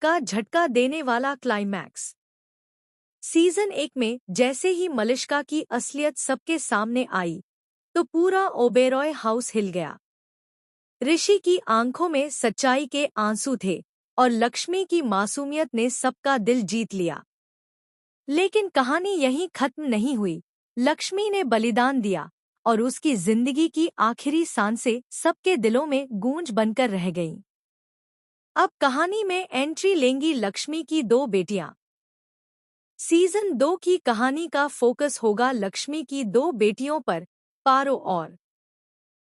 का झटका देने वाला क्लाइमैक्स। सीजन 1 में जैसे ही मलिष्का की असलियत सबके सामने आई तो पूरा ओबेरॉय हाउस हिल गया। ऋषि की आंखों में सच्चाई के आंसू थे और लक्ष्मी की मासूमियत ने सबका दिल जीत लिया। लेकिन कहानी यहीं खत्म नहीं हुई। लक्ष्मी ने बलिदान दिया और उसकी जिंदगी की आखिरी सांसें सबके दिलों में गूंज बनकर रह गईं। अब कहानी में एंट्री लेंगी लक्ष्मी की दो बेटियां। सीजन 2 की कहानी का फोकस होगा लक्ष्मी की दो बेटियों पर, पारो और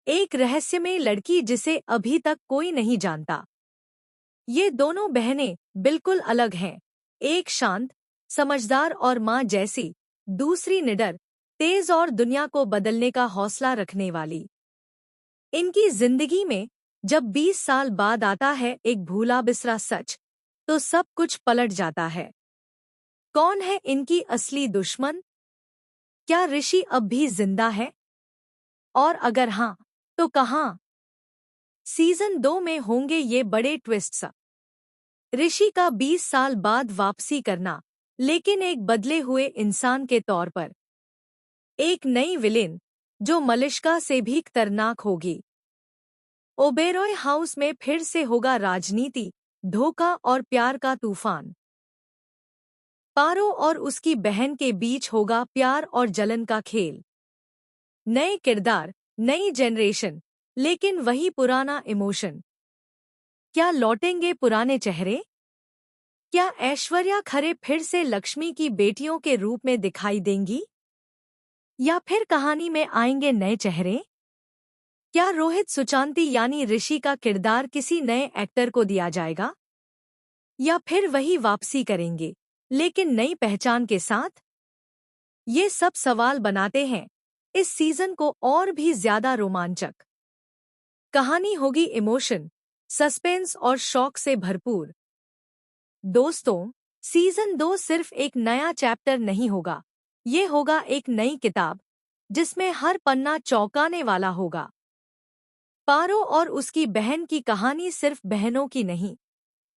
एक रहस्यमय लड़की जिसे अभी तक कोई नहीं जानता। ये दोनों बहनें बिल्कुल अलग हैं, एक शांत, समझदार और माँ जैसी, दूसरी निडर, तेज और दुनिया को बदलने का हौसला रखने वाली। इनकी जिंदगी में जब 20 साल बाद आता है एक भूला बिसरा सच, तो सब कुछ पलट जाता है। कौन है इनकी असली दुश्मन? क्या ऋषि अब भी जिंदा है? और अगर हाँ, तो कहाँ? सीजन 2 में होंगे ये बड़े ट्विस्ट्स। ऋषि का 20 साल बाद वापसी करना, लेकिन एक बदले हुए इंसान के तौर पर। एक नई विलेन जो मलिष्का से भी खतरनाक होगी। ओबेरॉय हाउस में फिर से होगा राजनीति, धोखा और प्यार का तूफान। पारो और उसकी बहन के बीच होगा प्यार और जलन का खेल। नए किरदार, नई जनरेशन, लेकिन वही पुराना इमोशन। क्या लौटेंगे पुराने चेहरे? क्या ऐश्वर्या खरे फिर से लक्ष्मी की बेटियों के रूप में दिखाई देंगी? या फिर कहानी में आएंगे नए चेहरे? क्या रोहित सुचांती यानी ऋषि का किरदार किसी नए एक्टर को दिया जाएगा? या फिर वही वापसी करेंगे, लेकिन नई पहचान के साथ? ये सब सवाल बनाते हैं इस सीजन को और भी ज्यादा रोमांचक। कहानी होगी इमोशन, सस्पेंस और शौक से भरपूर। दोस्तों, सीजन 2 सिर्फ एक नया चैप्टर नहीं होगा, ये होगा एक नई किताब जिसमें हर पन्ना चौंकाने वाला होगा। पारो और उसकी बहन की कहानी सिर्फ बहनों की नहीं,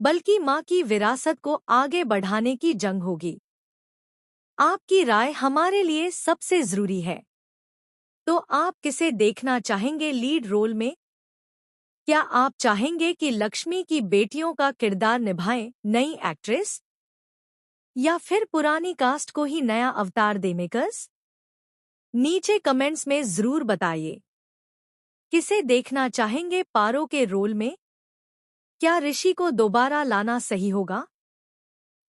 बल्कि माँ की विरासत को आगे बढ़ाने की जंग होगी। आपकी राय हमारे लिए सबसे जरूरी है। तो आप किसे देखना चाहेंगे लीड रोल में? क्या आप चाहेंगे कि लक्ष्मी की बेटियों का किरदार निभाएं नई एक्ट्रेस, या फिर पुरानी कास्ट को ही नया अवतार दे मेकर्स? नीचे कमेंट्स में जरूर बताइए। किसे देखना चाहेंगे पारो के रोल में? क्या ऋषि को दोबारा लाना सही होगा?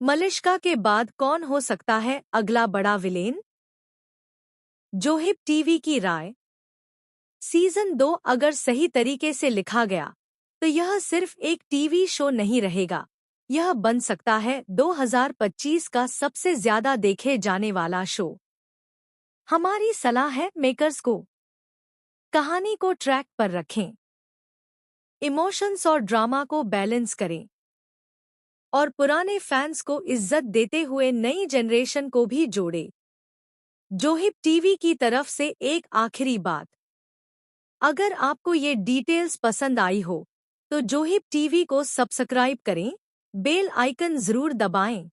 मलिष्का के बाद कौन हो सकता है अगला बड़ा विलेन? जोहिब टीवी की राय। सीजन 2 अगर सही तरीके से लिखा गया तो यह सिर्फ एक टीवी शो नहीं रहेगा, यह बन सकता है 2025 का सबसे ज्यादा देखे जाने वाला शो। हमारी सलाह है मेकर्स को, कहानी को ट्रैक पर रखें, इमोशंस और ड्रामा को बैलेंस करें, और पुराने फैंस को इज्जत देते हुए नई जनरेशन को भी जोड़े। जोहिब टीवी की तरफ से एक आखिरी बात, अगर आपको ये डिटेल्स पसंद आई हो तो जोहिब टीवी को सब्सक्राइब करें, बेल आइकन जरूर दबाएं,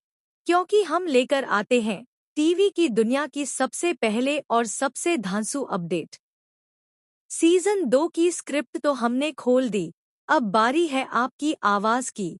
क्योंकि हम लेकर आते हैं टीवी की दुनिया की सबसे पहले और सबसे धांसू अपडेट। सीजन 2 की स्क्रिप्ट तो हमने खोल दी, अब बारी है आपकी आवाज की।